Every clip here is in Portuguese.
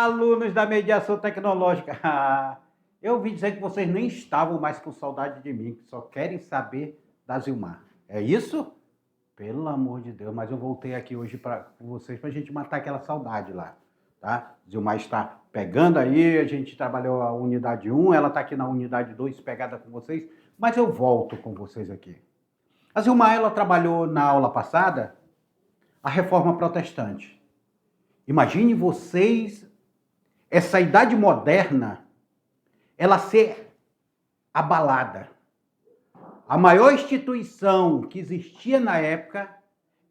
Alunos da mediação tecnológica, eu ouvi dizer que vocês nem estavam mais com saudade de mim, que só querem saber da Zilmar. É isso? Pelo amor de Deus, mas eu voltei aqui hoje com vocês para a gente matar aquela saudade lá, tá? Zilmar está pegando aí, a gente trabalhou a unidade 1, ela está aqui na unidade 2 pegada com vocês, mas eu volto com vocês aqui. A Zilmar, ela trabalhou na aula passada a reforma protestante. Imagine vocês, essa idade moderna, ela ser abalada. A maior instituição que existia na época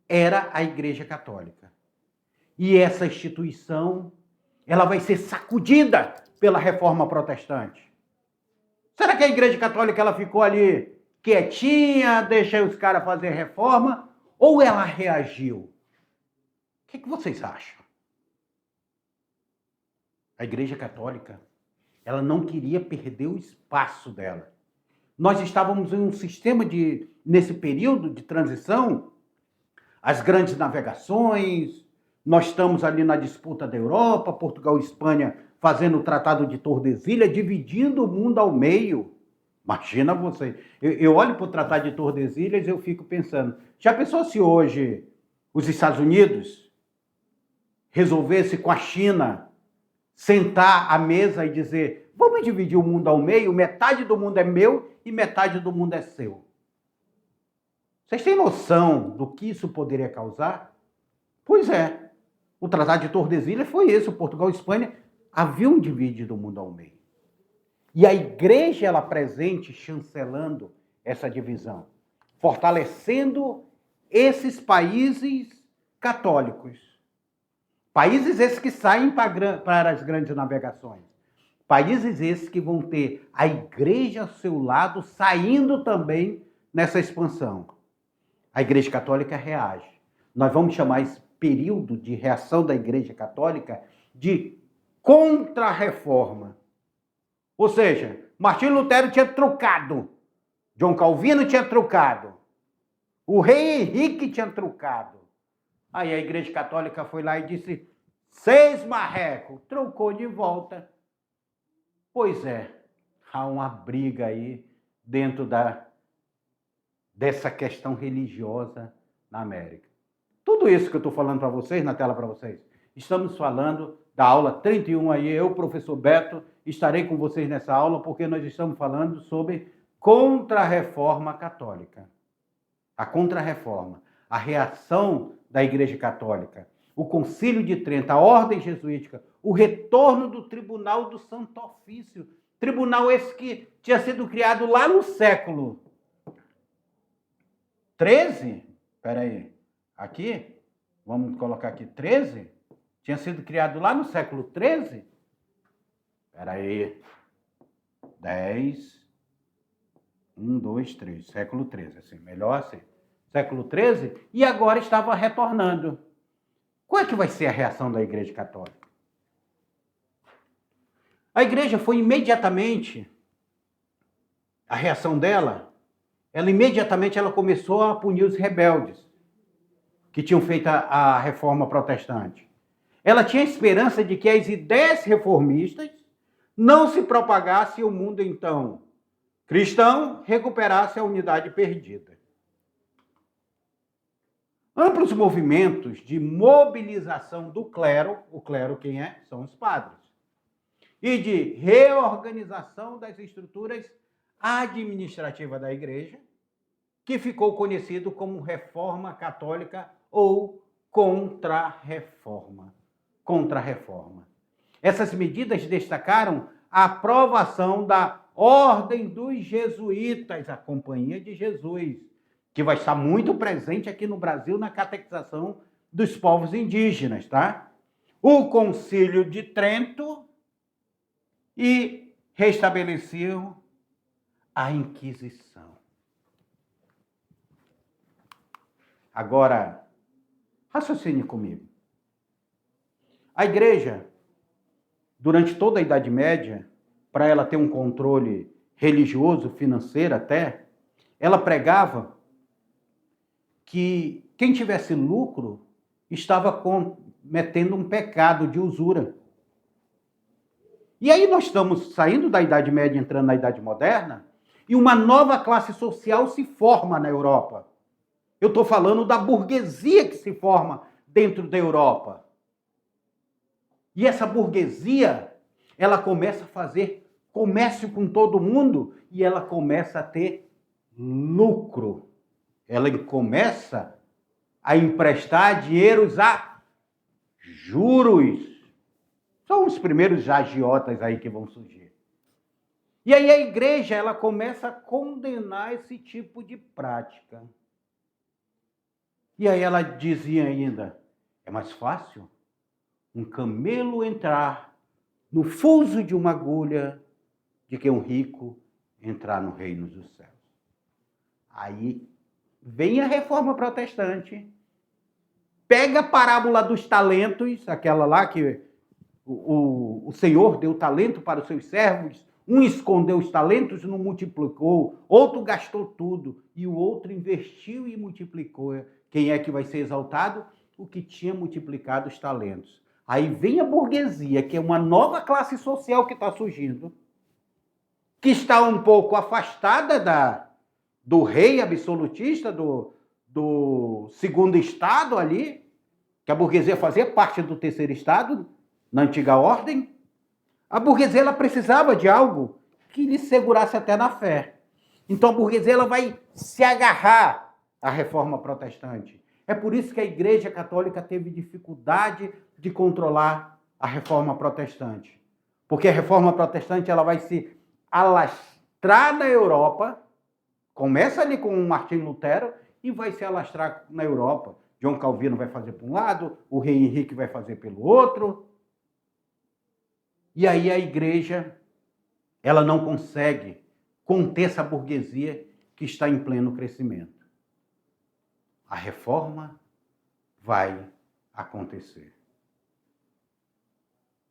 era a Igreja Católica. E essa instituição, ela vai ser sacudida pela reforma protestante. Será que a Igreja Católica ela ficou ali quietinha, deixa os caras fazer reforma, ou ela reagiu? O que vocês acham? A Igreja Católica, ela não queria perder o espaço dela. Nós estávamos em um sistema nesse período de transição, as grandes navegações, nós estamos ali na disputa da Europa, Portugal e Espanha fazendo o Tratado de Tordesilhas, dividindo o mundo ao meio. Imagina você. Eu olho para o Tratado de Tordesilhas e eu fico pensando, já pensou se hoje os Estados Unidos resolvesse com a China sentar à mesa e dizer, vamos dividir o mundo ao meio, metade do mundo é meu e metade do mundo é seu. Vocês têm noção do que isso poderia causar? Pois é, o Tratado de Tordesilhas foi isso, Portugal e Espanha haviam dividido o mundo ao meio. E a igreja, ela presente, chancelando essa divisão, fortalecendo esses países católicos. Países esses que saem para as grandes navegações. Países esses que vão ter a igreja ao seu lado, saindo também nessa expansão. A Igreja Católica reage. Nós vamos chamar esse período de reação da Igreja Católica de contra-reforma. Ou seja, Martinho Lutero tinha trucado, João Calvino tinha trucado, o rei Henrique tinha trucado. Aí a Igreja Católica foi lá e disse, 6 marrecos, trocou de volta. Pois é, há uma briga aí dentro dessa questão religiosa na América. Tudo isso que eu estou falando para vocês, na tela para vocês, estamos falando da aula 31 aí, eu, professor Beto, estarei com vocês nessa aula porque nós estamos falando sobre contra-reforma católica. A contra-reforma, a reação da Igreja Católica, o Concílio de Trento, a Ordem Jesuítica, o retorno do Tribunal do Santo Ofício, tribunal esse que tinha sido criado lá no século XIII, espera aí, aqui, vamos colocar aqui 13, tinha sido criado lá no século XIII, espera aí, 10, 1, 2, 3, século XIII, assim, melhor assim, século XIII, e agora estava retornando. Qual é que vai ser a reação da Igreja Católica? A Igreja foi imediatamente, a reação dela, ela começou a punir os rebeldes que tinham feito a reforma protestante. Ela tinha esperança de que as ideias reformistas não se propagassem e o mundo, então, cristão, recuperasse a unidade perdida. Amplos movimentos de mobilização do clero, o clero quem é? São os padres, e de reorganização das estruturas administrativas da igreja, que ficou conhecido como Reforma Católica ou Contra-Reforma. Contra-Reforma. Essas medidas destacaram a aprovação da Ordem dos Jesuítas, a Companhia de Jesus, que vai estar muito presente aqui no Brasil na catequização dos povos indígenas, tá? O Concílio de Trento e restabeleciam a Inquisição. Agora, raciocine comigo. A igreja, durante toda a Idade Média, para ela ter um controle religioso, financeiro até, ela pregava que quem tivesse lucro estava cometendo um pecado de usura. E aí nós estamos saindo da Idade Média, entrando na Idade Moderna, e uma nova classe social se forma na Europa. Eu estou falando da burguesia que se forma dentro da Europa. E essa burguesia, ela começa a fazer comércio com todo mundo e ela começa a ter lucro. Ela começa a emprestar dinheiros a juros. São os primeiros agiotas aí que vão surgir. E aí a igreja, ela começa a condenar esse tipo de prática. E aí ela dizia ainda, é mais fácil um camelo entrar no fuso de uma agulha de que um rico entrar no reino dos céus. Aí vem a reforma protestante, pega a parábola dos talentos, aquela lá que o Senhor deu talento para os seus servos, um escondeu os talentos e não multiplicou, outro gastou tudo e o outro investiu e multiplicou. Quem é que vai ser exaltado? O que tinha multiplicado os talentos. Aí vem a burguesia, que é uma nova classe social que está surgindo, que está um pouco afastada do rei absolutista, do segundo estado ali, que a burguesia fazia parte do terceiro estado, na antiga ordem. A burguesia ela precisava de algo que lhe segurasse até na fé. Então a burguesia ela vai se agarrar à reforma protestante. É por isso que a Igreja Católica teve dificuldade de controlar a reforma protestante. Porque a reforma protestante ela vai se alastrar na Europa, começa ali com o Martinho Lutero e vai se alastrar na Europa. João Calvino vai fazer para um lado, o rei Henrique vai fazer pelo outro. E aí a igreja, ela não consegue conter essa burguesia que está em pleno crescimento. A reforma vai acontecer.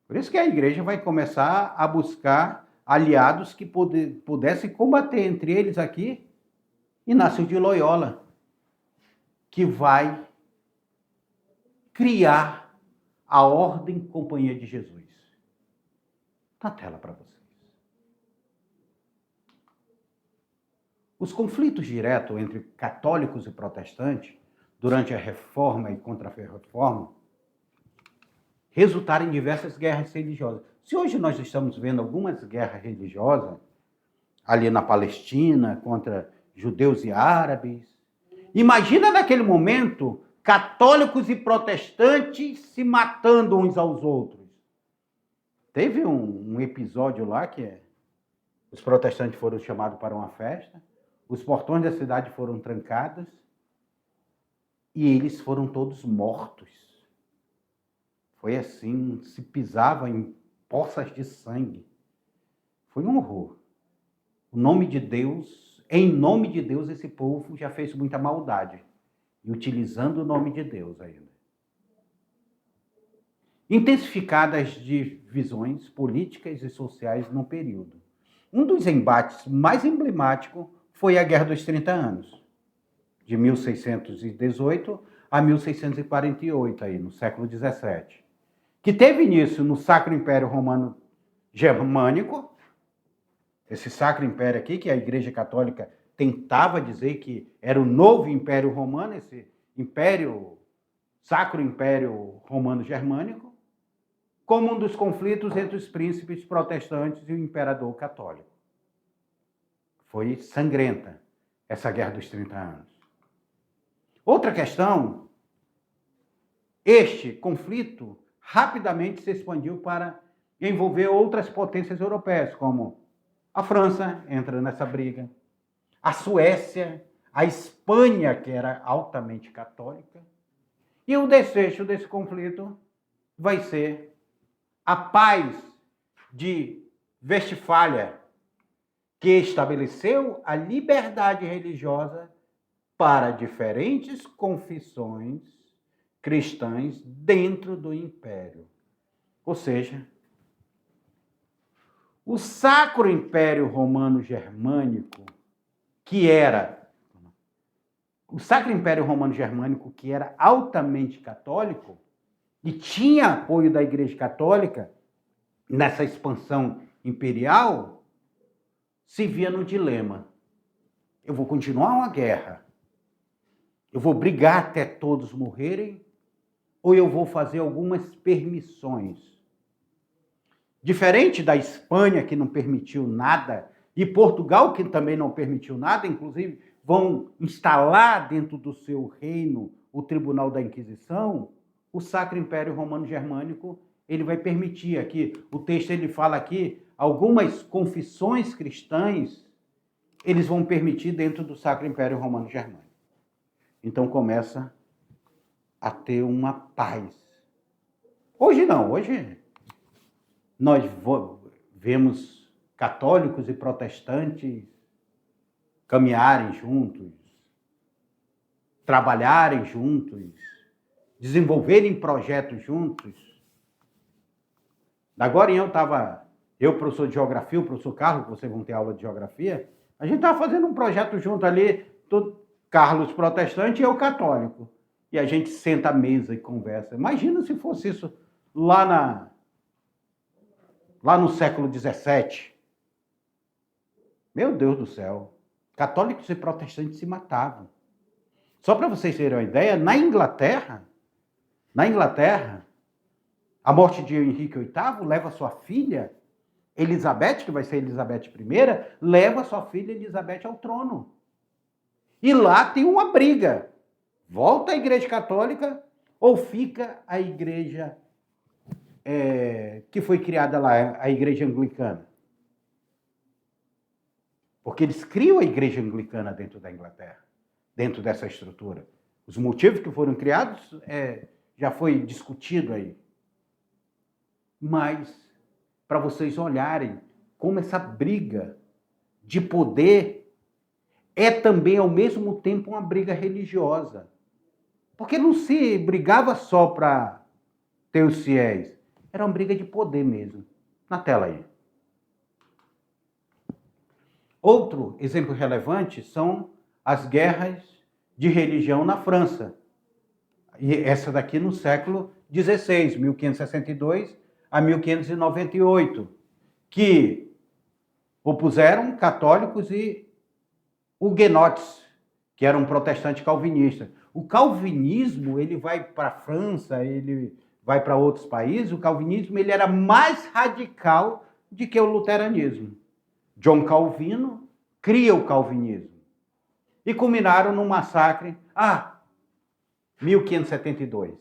Por isso que a igreja vai começar a buscar aliados que pudessem combater entre eles aqui Inácio de Loyola, que vai criar a Ordem Companhia de Jesus. Na tela para vocês. Os conflitos diretos entre católicos e protestantes durante a Reforma e Contra-Reforma resultaram em diversas guerras religiosas. Se hoje nós estamos vendo algumas guerras religiosas, ali na Palestina, contra judeus e árabes, imagina naquele momento católicos e protestantes se matando uns aos outros. Teve um episódio lá que os protestantes foram chamados para uma festa, os portões da cidade foram trancados e eles foram todos mortos. Foi assim, se pisava em poças de sangue. Foi um horror. O nome de Deus, em nome de Deus, esse povo já fez muita maldade. E utilizando o nome de Deus ainda. Intensificadas divisões políticas e sociais no período. Um dos embates mais emblemáticos foi a Guerra dos 30 Anos, de 1618 a 1648, aí, no século XVII, que teve início no Sacro Império Romano Germânico, esse Sacro Império aqui, que a Igreja Católica tentava dizer que era o novo Império Romano, esse Império, Sacro Império Romano Germânico, como um dos conflitos entre os príncipes protestantes e o imperador católico. Foi sangrenta essa Guerra dos 30 Anos. Outra questão, este conflito rapidamente se expandiu para envolver outras potências europeias, como a França entra nessa briga, a Suécia, a Espanha, que era altamente católica, e o desfecho desse conflito vai ser a paz de Westfália, que estabeleceu a liberdade religiosa para diferentes confissões cristãs dentro do Império. Ou seja, o Sacro Império Romano Germânico, que era altamente católico e tinha apoio da Igreja Católica, nessa expansão imperial, se via no dilema. Eu vou continuar uma guerra, eu vou brigar até todos morrerem, ou eu vou fazer algumas permissões. Diferente da Espanha, que não permitiu nada, e Portugal, que também não permitiu nada, inclusive vão instalar dentro do seu reino o Tribunal da Inquisição, o Sacro Império Romano Germânico, ele vai permitir aqui, o texto ele fala aqui, algumas confissões cristãs, eles vão permitir dentro do Sacro Império Romano Germânico. Então começa a ter uma paz. Hoje não, hoje nós vemos católicos e protestantes caminharem juntos, trabalharem juntos, desenvolverem projetos juntos. Agora eu, professor de geografia, o professor Carlos, que vocês vão ter aula de geografia, a gente estava fazendo um projeto junto ali, Carlos protestante e eu católico. E a gente senta à mesa e conversa. Imagina se fosse isso lá no século XVII. Meu Deus do céu. Católicos e protestantes se matavam. Só para vocês terem uma ideia, na Inglaterra, a morte de Henrique VIII leva sua filha, Elizabeth, que vai ser Elizabeth I, leva sua filha Elizabeth ao trono. E lá tem uma briga. Volta a Igreja Católica ou fica a Igreja que foi criada lá, a Igreja Anglicana? Porque eles criam a Igreja Anglicana dentro da Inglaterra, dentro dessa estrutura. Os motivos que foram criados já foi discutido aí. Mas, para vocês olharem como essa briga de poder é também, ao mesmo tempo, uma briga religiosa. Porque não se brigava só para ter os fiéis. Era uma briga de poder mesmo. Na tela aí. Outro exemplo relevante são as guerras de religião na França. E essa daqui no século XVI, 1562 a 1598, que opuseram católicos e huguenotes, que eram protestantes calvinistas. O calvinismo, ele vai para a França, ele vai para outros países, o calvinismo ele era mais radical do que o luteranismo. John Calvino cria o calvinismo. E culminaram num massacre, 1572.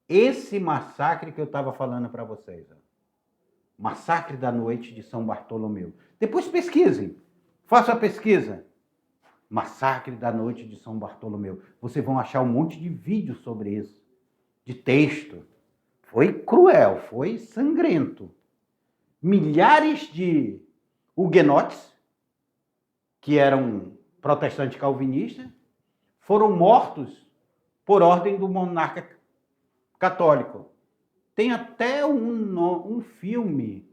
Esse massacre que eu estava falando para vocês. Massacre da noite de São Bartolomeu. Depois pesquisem, façam a pesquisa. Massacre da noite de São Bartolomeu. Vocês vão achar um monte de vídeos sobre isso, de texto. Foi cruel, foi sangrento. Milhares de huguenotes, que eram protestantes calvinistas, foram mortos por ordem do monarca católico. Tem até um filme.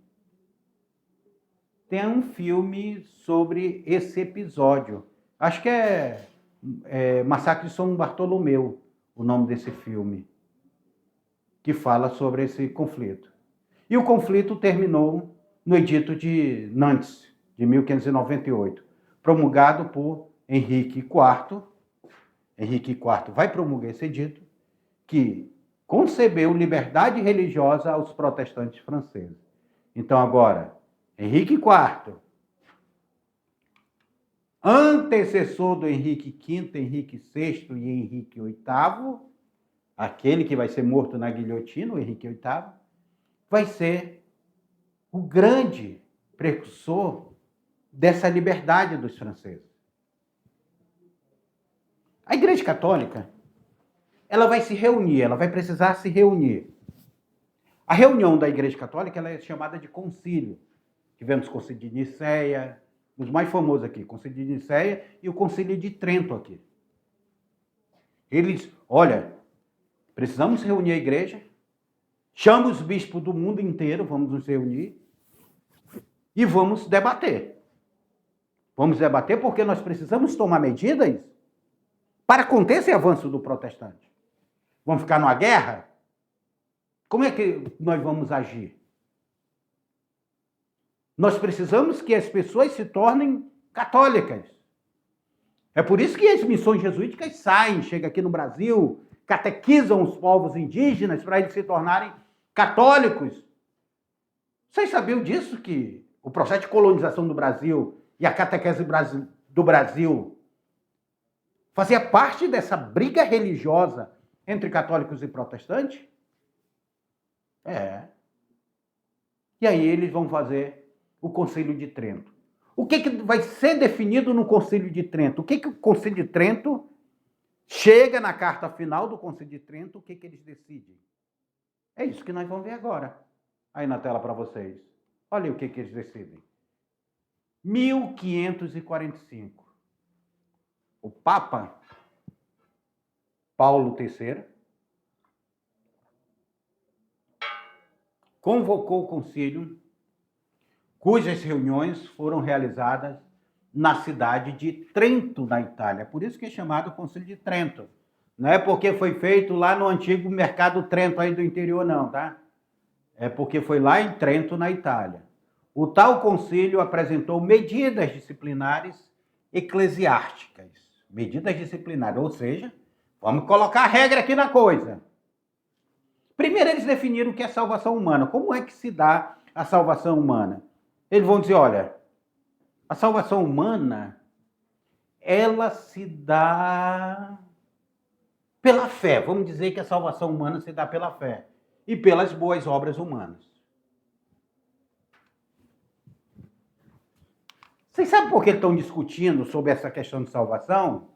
Tem um filme sobre esse episódio. Acho que é Massacre de São Bartolomeu, o nome desse filme, que fala sobre esse conflito. E o conflito terminou no Edito de Nantes, de 1598, promulgado por Henrique IV. Henrique IV vai promulgar esse edito, que concebeu liberdade religiosa aos protestantes franceses. Então agora, Henrique IV, antecessor do Henrique V, Henrique VI e Henrique VIII, aquele que vai ser morto na guilhotina, o Henrique VIII, vai ser o grande precursor dessa liberdade dos franceses. A Igreja Católica, ela vai se reunir, ela vai precisar se reunir. A reunião da Igreja Católica ela é chamada de concílio. Tivemos o Concílio de Nicéia, os mais famosos aqui, Concílio de Nicéia e o Concílio de Trento aqui. Eles, olha, precisamos reunir a igreja, chama os bispos do mundo inteiro, vamos nos reunir e vamos debater. Vamos debater porque nós precisamos tomar medidas para conter esse avanço do protestante. Vamos ficar numa guerra? Como é que nós vamos agir? Nós precisamos que as pessoas se tornem católicas. É por isso que as missões jesuíticas saem, chegam aqui no Brasil, catequizam os povos indígenas para eles se tornarem católicos. Vocês sabiam disso, que o processo de colonização do Brasil e a catequese do Brasil fazia parte dessa briga religiosa entre católicos e protestantes? É. E aí eles vão fazer o Concílio de Trento. O que vai ser definido no Concílio de Trento? O que o Concílio de Trento chega na carta final do Concílio de Trento, o que eles decidem? É isso que nós vamos ver agora. Aí na tela para vocês. Olha o que eles decidem. 1545. O Papa Paulo III convocou o concílio, cujas reuniões foram realizadas na cidade de Trento, na Itália. Por isso que é chamado Concílio de Trento. Não é porque foi feito lá no antigo mercado Trento, aí do interior, não, tá? É porque foi lá em Trento, na Itália. O tal concílio apresentou medidas disciplinares eclesiásticas. Medidas disciplinares, ou seja, vamos colocar a regra aqui na coisa. Primeiro, eles definiram o que é salvação humana. Como é que se dá a salvação humana? Eles vão dizer, olha, a salvação humana, ela se dá pela fé. Vamos dizer que a salvação humana se dá pela fé e pelas boas obras humanas. Vocês sabem por que estão discutindo sobre essa questão de salvação?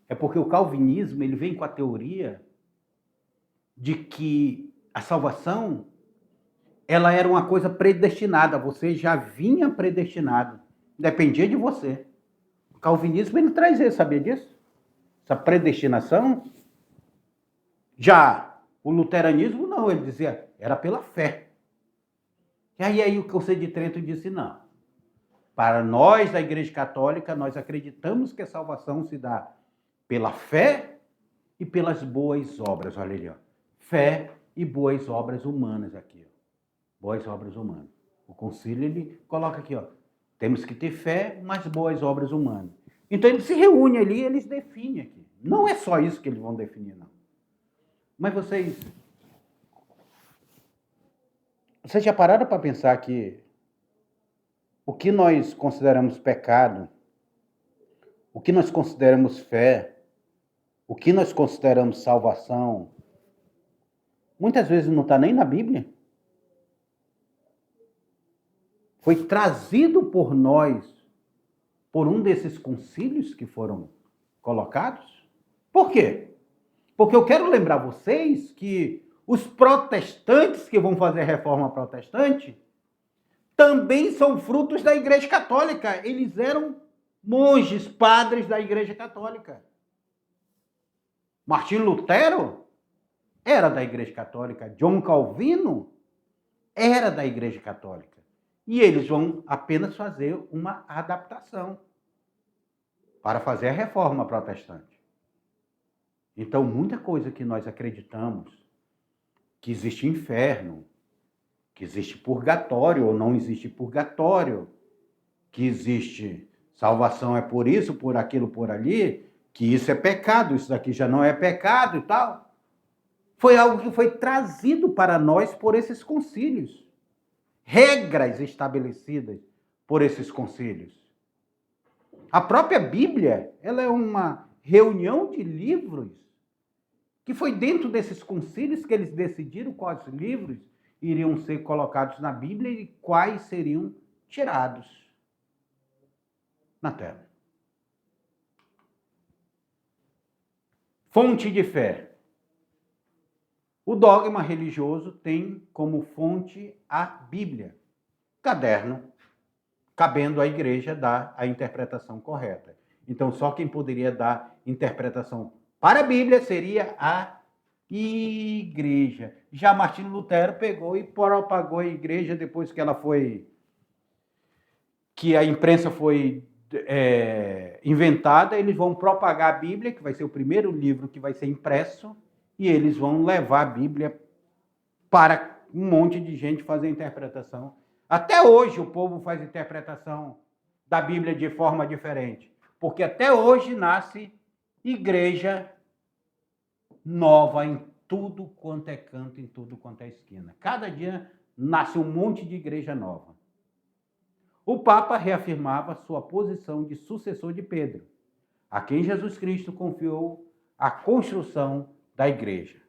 É porque o calvinismo ele vem com a teoria de que a salvação ela era uma coisa predestinada, você já vinha predestinado, dependia de você. O calvinismo ele traz isso, sabia disso? Essa predestinação. Já o luteranismo não, ele dizia, era pela fé. E aí o Concílio de Trento disse, não. Para nós da Igreja Católica, nós acreditamos que a salvação se dá pela fé e pelas boas obras. Olha ali, ó. Fé e boas obras humanas aqui. Ó. Boas obras humanas. O concílio, ele coloca aqui, ó. Temos que ter fé, mas boas obras humanas. Então, eles se reúnem ali, eles definem aqui. Não é só isso que eles vão definir, não. Mas vocês já pararam para pensar que o que nós consideramos pecado, o que nós consideramos fé, o que nós consideramos salvação, muitas vezes não está nem na Bíblia. Foi trazido por nós, por um desses concílios que foram colocados. Por quê? Porque eu quero lembrar vocês que os protestantes que vão fazer a reforma protestante também são frutos da Igreja Católica. Eles eram monges, padres da Igreja Católica. Martinho Lutero era da Igreja Católica. John Calvino era da Igreja Católica. E eles vão apenas fazer uma adaptação para fazer a reforma protestante. Então, muita coisa que nós acreditamos, que existe inferno, que existe purgatório ou não existe purgatório, que existe salvação é por isso, por aquilo, por ali, que isso é pecado, isso daqui já não é pecado e tal. Foi algo que foi trazido para nós por esses concílios. Regras estabelecidas por esses concílios. A própria Bíblia, ela é uma reunião de livros que foi dentro desses concílios que eles decidiram quais livros iriam ser colocados na Bíblia e quais seriam tirados. Na tela. Fonte de fé. O dogma religioso tem como fonte a Bíblia. Caderno, cabendo à igreja dar a interpretação correta. Então, só quem poderia dar interpretação para a Bíblia seria a igreja. Já Martinho Lutero pegou e propagou a igreja depois que ela foi... que a imprensa foi inventada, eles vão propagar a Bíblia, que vai ser o primeiro livro que vai ser impresso, e eles vão levar a Bíblia para um monte de gente fazer a interpretação Até hoje o povo faz interpretação da Bíblia de forma diferente, porque até hoje nasce igreja nova em tudo quanto é canto, em tudo quanto é esquina. Cada dia nasce um monte de igreja nova. O Papa reafirmava sua posição de sucessor de Pedro, a quem Jesus Cristo confiou a construção da igreja.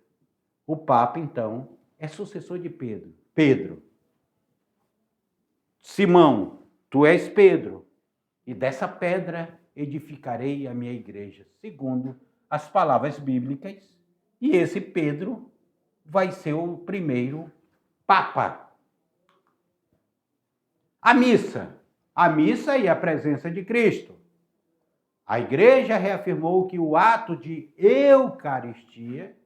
O Papa, então, é sucessor de Pedro. Pedro, Simão, tu és Pedro, e dessa pedra edificarei a minha igreja, segundo as palavras bíblicas, e esse Pedro vai ser o primeiro Papa. A missa e a presença de Cristo. A igreja reafirmou que o ato de Eucaristia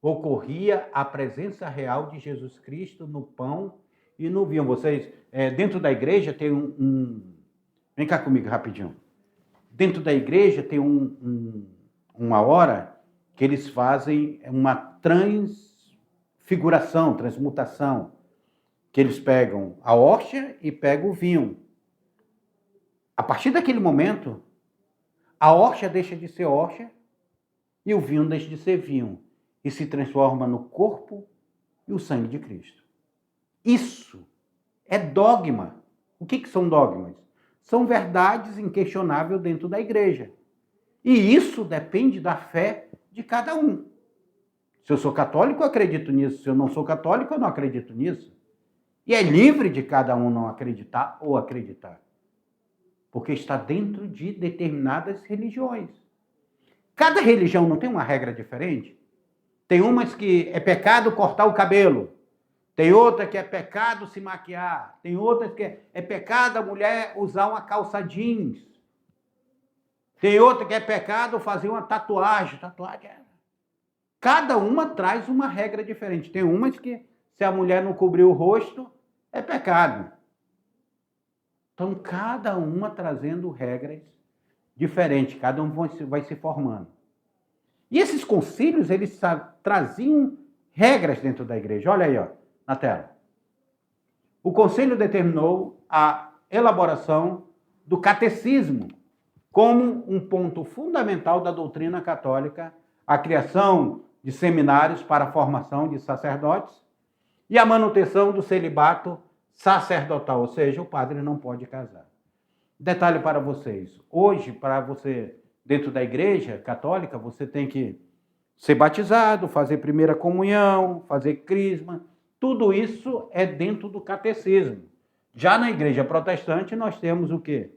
ocorria a presença real de Jesus Cristo no pão e no vinho. Vocês, dentro da igreja tem Vem cá comigo rapidinho. Dentro da igreja tem uma hora que eles fazem uma transmutação, que eles pegam a hóstia e pegam o vinho. A partir daquele momento, a hóstia deixa de ser hóstia e o vinho deixa de ser vinho e se transforma no corpo e o sangue de Cristo. Isso é dogma. O que são dogmas? São verdades inquestionáveis dentro da igreja. E isso depende da fé de cada um. Se eu sou católico, eu acredito nisso. Se eu não sou católico, eu não acredito nisso. E é livre de cada um não acreditar ou acreditar. Porque está dentro de determinadas religiões. Cada religião não tem uma regra diferente? Tem umas que é pecado cortar o cabelo. Tem outra que é pecado se maquiar. Tem outras que é pecado a mulher usar uma calça jeans. Tem outra que é pecado fazer uma tatuagem. Cada uma traz uma regra diferente. Tem umas que, se a mulher não cobrir o rosto, é pecado. Então, cada uma trazendo regras diferentes. Cada um vai se formando. E esses concílios, eles traziam regras dentro da igreja. Olha aí, ó, na tela. O concílio determinou a elaboração do catecismo como um ponto fundamental da doutrina católica, a criação de seminários para a formação de sacerdotes e a manutenção do celibato sacerdotal, ou seja, o padre não pode casar. Detalhe para vocês, hoje, para você, dentro da igreja católica, você tem que ser batizado, fazer primeira comunhão, fazer crisma, tudo isso é dentro do catecismo. Já na igreja protestante, nós temos o quê?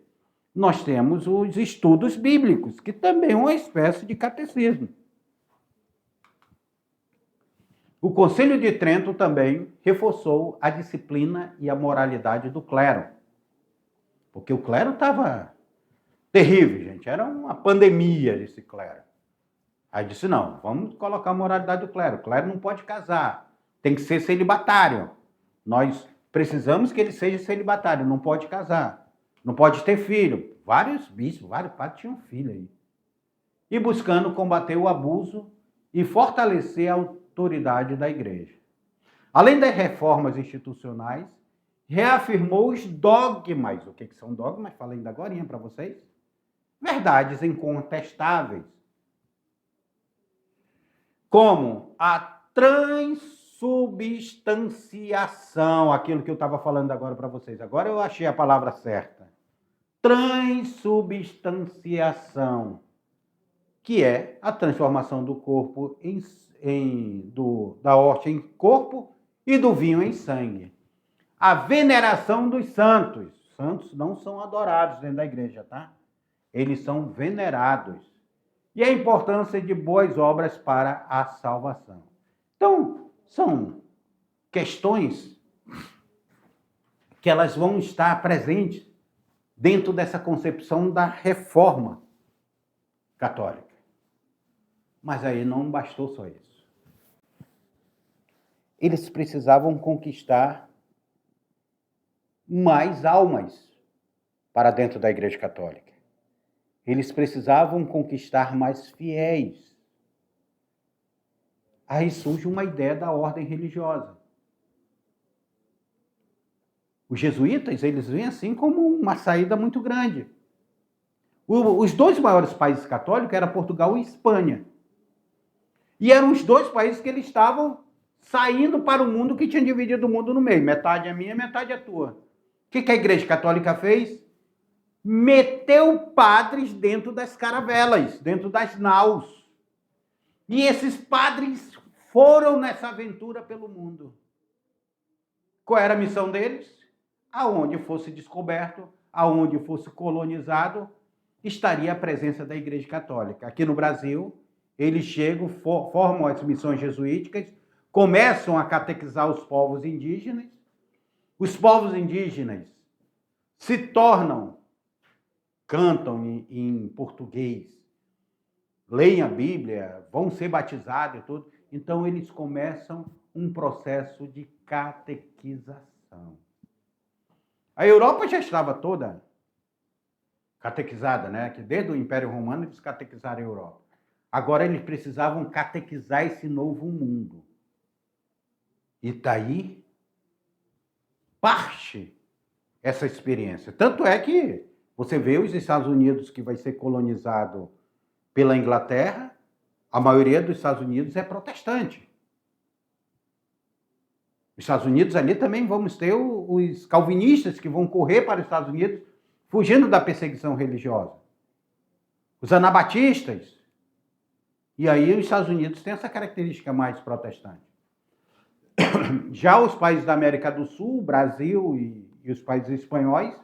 Nós temos os estudos bíblicos, que também é uma espécie de catecismo. O Concílio de Trento também reforçou a disciplina e a moralidade do clero. Porque o clero estava terrível, gente. Era uma pandemia esse clero. Aí disse, não, vamos colocar a moralidade do clero. O clero não pode casar, tem que ser celibatário. Nós precisamos que ele seja celibatário, não pode casar. Não pode ter filho. Vários bispos, vários padres tinham filho aí. E buscando combater o abuso e fortalecer a autoridade da igreja. Além das reformas institucionais, reafirmou os dogmas. O que são dogmas? Falei ainda agora para vocês. Verdades incontestáveis. Como a transubstanciação, aquilo que eu estava falando agora para vocês. Agora eu achei a palavra certa. Transubstanciação, que é a transformação do corpo da hóstia em corpo e do vinho em sangue. A veneração dos santos. Santos não são adorados dentro da igreja, tá? Eles são venerados. E a importância de boas obras para a salvação. Então, são questões que elas vão estar presentes dentro dessa concepção da reforma católica. Mas aí não bastou só isso. Eles precisavam conquistar mais almas para dentro da Igreja Católica. Eles precisavam conquistar mais fiéis. Aí surge uma ideia da ordem religiosa. Os jesuítas, eles veem assim como uma saída muito grande. Os dois maiores países católicos eram Portugal e Espanha. E eram os dois países que eles estavam saindo para o mundo, que tinha dividido o mundo no meio. Metade é minha, metade é tua. O que a Igreja Católica fez? Meteu padres dentro das caravelas, dentro das naus. E esses padres foram nessa aventura pelo mundo. Qual era a missão deles? Aonde fosse descoberto, aonde fosse colonizado, estaria a presença da Igreja Católica. Aqui no Brasil, eles chegam, formam as missões jesuíticas, começam a catequizar os povos indígenas. Os povos indígenas se tornam, cantam em português, leem a Bíblia, vão ser batizados e tudo. Então, eles começam um processo de catequização. A Europa já estava toda catequizada, né? Que desde o Império Romano eles catequizaram a Europa. Agora eles precisavam catequizar esse novo mundo. E daí parte essa experiência. Tanto é que você vê os Estados Unidos, que vai ser colonizado pela Inglaterra, a maioria dos Estados Unidos é protestante. Os Estados Unidos ali também vamos ter os calvinistas que vão correr para os Estados Unidos fugindo da perseguição religiosa. Os anabatistas. E aí os Estados Unidos têm essa característica mais protestante. Já os países da América do Sul, Brasil e os países espanhóis,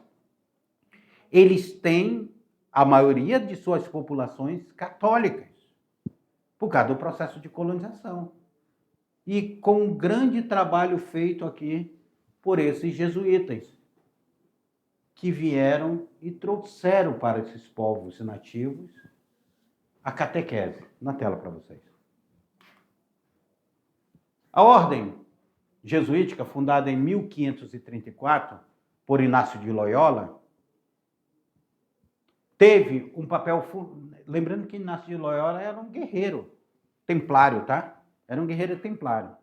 eles têm a maioria de suas populações católicas, por causa do processo de colonização. E com um grande trabalho feito aqui por esses jesuítas, que vieram e trouxeram para esses povos nativos a catequese. Na tela para vocês. A ordem jesuítica, fundada em 1534 por Inácio de Loyola, teve um papel... Lembrando que Inácio de Loyola era um guerreiro templário, tá? Era um guerreiro templário.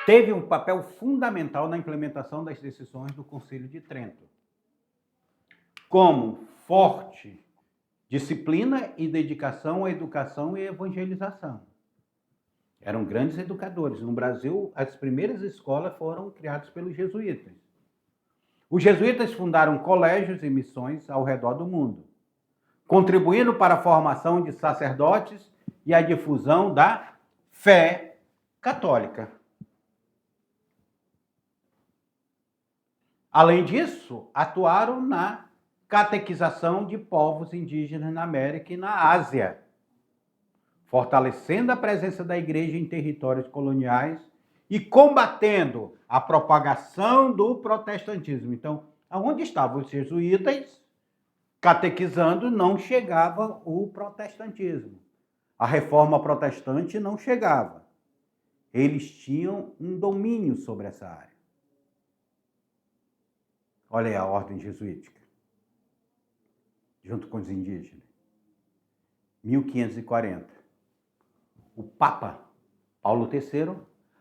Teve um papel fundamental na implementação das decisões do Concílio de Trento, como forte disciplina e dedicação à educação e evangelização. Eram grandes educadores. No Brasil, as primeiras escolas foram criadas pelos jesuítas. Os jesuítas fundaram colégios e missões ao redor do mundo, contribuindo para a formação de sacerdotes e a difusão da fé católica. Além disso, atuaram na catequização de povos indígenas na América e na Ásia, fortalecendo a presença da igreja em territórios coloniais e combatendo a propagação do protestantismo. Então, aonde estavam os jesuítas catequizando, não chegava o protestantismo. A reforma protestante não chegava. Eles tinham um domínio sobre essa área. Olha aí a ordem jesuítica, junto com os indígenas. 1540. O Papa Paulo III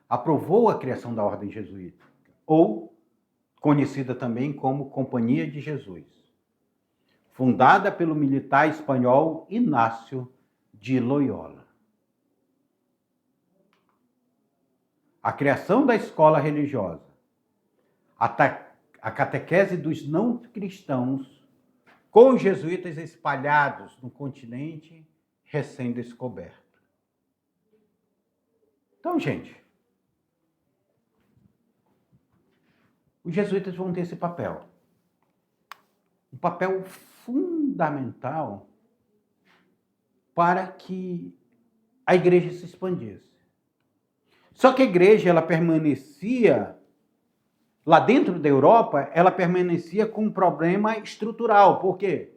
aprovou a criação da ordem jesuítica, ou conhecida também como Companhia de Jesus, fundada pelo militar espanhol Inácio de Loyola. A criação da escola religiosa, a catequese dos não cristãos, com os jesuítas espalhados no continente recém-descoberto. Então, gente, os jesuítas vão ter esse papel. Um papel fundamental para que a igreja se expandisse. Só que a igreja, ela permanecia, lá dentro da Europa, ela permanecia com um problema estrutural. Por quê?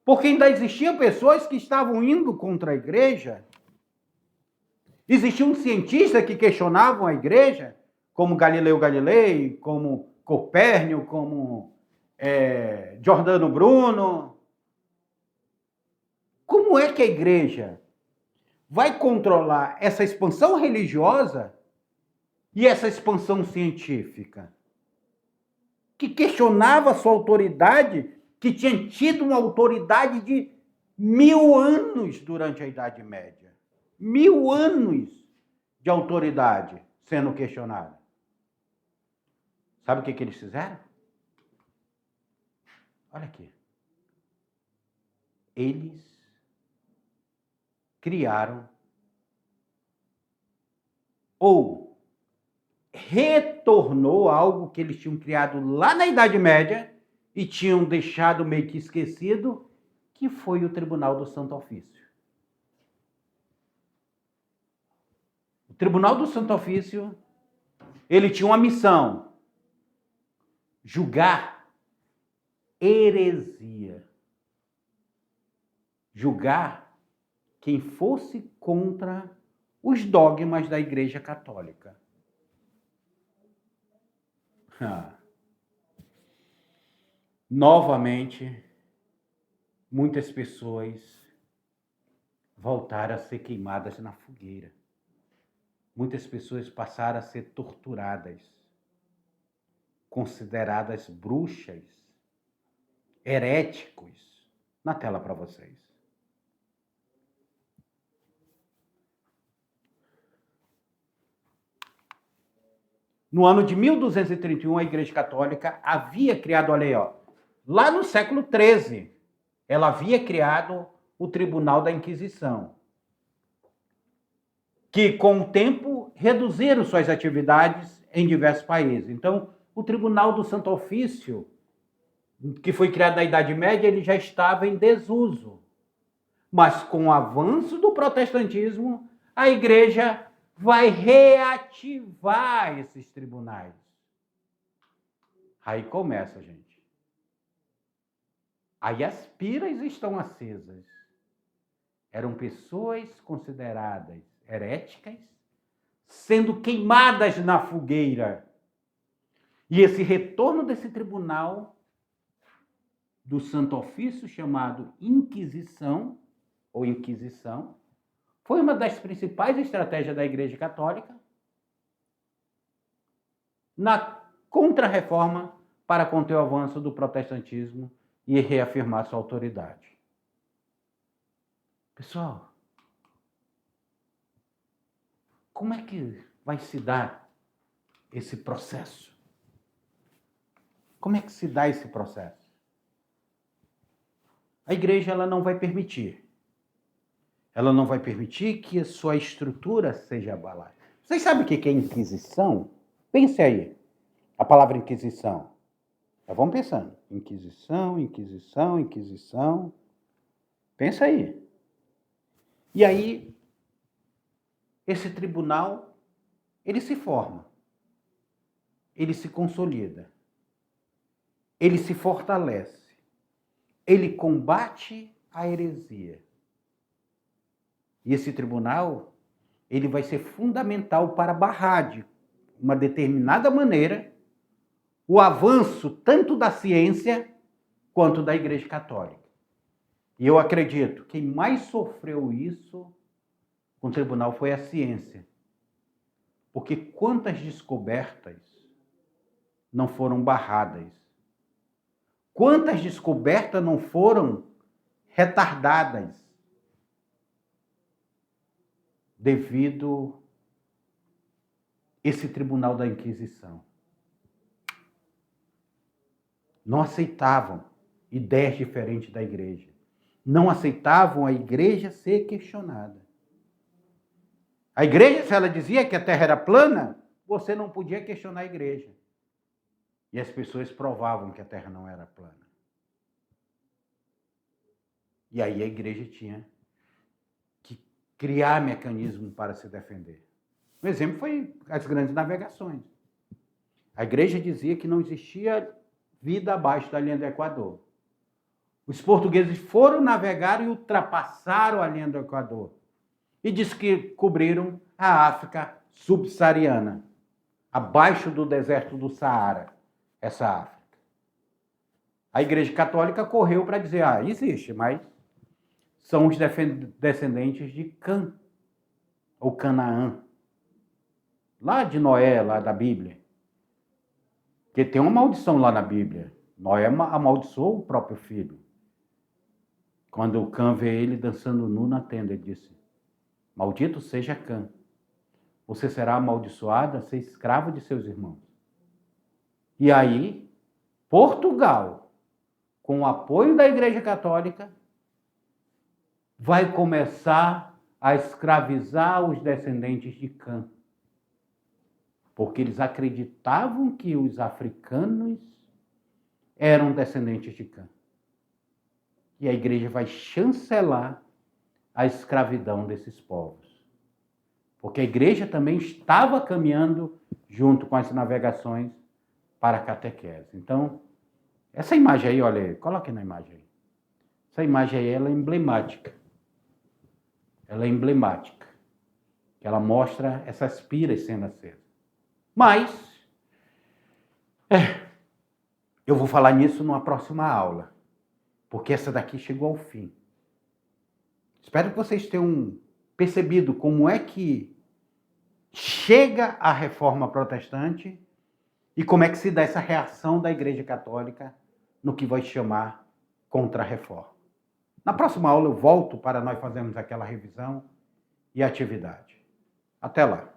Porque ainda existiam pessoas que estavam indo contra a igreja. Existiam cientistas que questionavam a igreja, como Galileu Galilei, como Copérnico, como Giordano Bruno. Como é que a igreja vai controlar essa expansão religiosa E essa expansão científica, que questionava a sua autoridade, que tinha tido uma autoridade de 1000 anos durante a Idade Média. 1000 anos de autoridade sendo questionada. Sabe o que eles fizeram? Olha aqui. Eles criaram ou retornou algo que eles tinham criado lá na Idade Média e tinham deixado meio que esquecido, que foi o Tribunal do Santo Ofício. O Tribunal do Santo Ofício, ele tinha uma missão: julgar heresia. Julgar quem fosse contra os dogmas da Igreja Católica. Novamente, muitas pessoas voltaram a ser queimadas na fogueira. Muitas pessoas passaram a ser torturadas, consideradas bruxas, heréticos. Na tela para vocês. No ano de 1231, a Igreja Católica havia criado, olha aí, ó, lá no século XIII, ela havia criado o Tribunal da Inquisição, que com o tempo reduziram suas atividades em diversos países. Então, o Tribunal do Santo Ofício, que foi criado na Idade Média, ele já estava em desuso. Mas com o avanço do protestantismo, a Igreja vai reativar esses tribunais. Aí começa, gente. Aí as piras estão acesas. Eram pessoas consideradas heréticas, sendo queimadas na fogueira. E esse retorno desse tribunal do Santo Ofício, chamado Inquisição, ou Inquisição, foi uma das principais estratégias da Igreja Católica na contra-reforma para conter o avanço do protestantismo e reafirmar sua autoridade. Pessoal, como é que vai se dar esse processo? Como é que se dá esse processo? A Igreja ela não vai permitir. Ela não vai permitir que a sua estrutura seja abalada. Vocês sabem o que é Inquisição? Pense aí. A palavra Inquisição. Já vamos pensando. Inquisição, Inquisição, Inquisição. Pensa aí. E aí, esse tribunal, ele se forma. Ele se consolida. Ele se fortalece. Ele combate a heresia. E esse tribunal, ele vai ser fundamental para barrar de uma determinada maneira o avanço tanto da ciência quanto da Igreja Católica. E eu acredito que quem mais sofreu isso com o tribunal foi a ciência. Porque quantas descobertas não foram barradas? Quantas descobertas não foram retardadas? Devido esse tribunal da Inquisição. Não aceitavam ideias diferentes da igreja. Não aceitavam a igreja ser questionada. A igreja, se ela dizia que a terra era plana, você não podia questionar a igreja. E as pessoas provavam que a terra não era plana. E aí a igreja tinha criar mecanismo para se defender. Um exemplo foi as grandes navegações. A igreja dizia que não existia vida abaixo da linha do Equador. Os portugueses foram navegar e ultrapassaram a linha do Equador. E diz que cobriram a África subsaariana, abaixo do deserto do Saara, essa África. A Igreja Católica correu para dizer, existe, mas são os descendentes de Cã, ou Canaã. lá de Noé, lá da Bíblia. Porque tem uma maldição lá na Bíblia. Noé amaldiçoou o próprio filho. Quando o Cã vê ele dançando nu na tenda, ele disse: maldito seja Cã. Você será amaldiçoado a ser escravo de seus irmãos. E aí, Portugal, com o apoio da Igreja Católica, vai começar a escravizar os descendentes de Cã. Porque eles acreditavam que os africanos eram descendentes de Cã. E a igreja vai chancelar a escravidão desses povos. Porque a igreja também estava caminhando junto com as navegações para a catequese. Então, essa imagem aí, olha aí, coloque na imagem aí. Essa imagem aí, ela é emblemática. Ela é emblemática. Ela mostra essas piras sendo acesas. Mas, eu vou falar nisso numa próxima aula. Porque essa daqui chegou ao fim. Espero que vocês tenham percebido como é que chega a reforma protestante e como é que se dá essa reação da Igreja Católica no que vai chamar contra-reforma. Na próxima aula eu volto para nós fazermos aquela revisão e atividade. Até lá.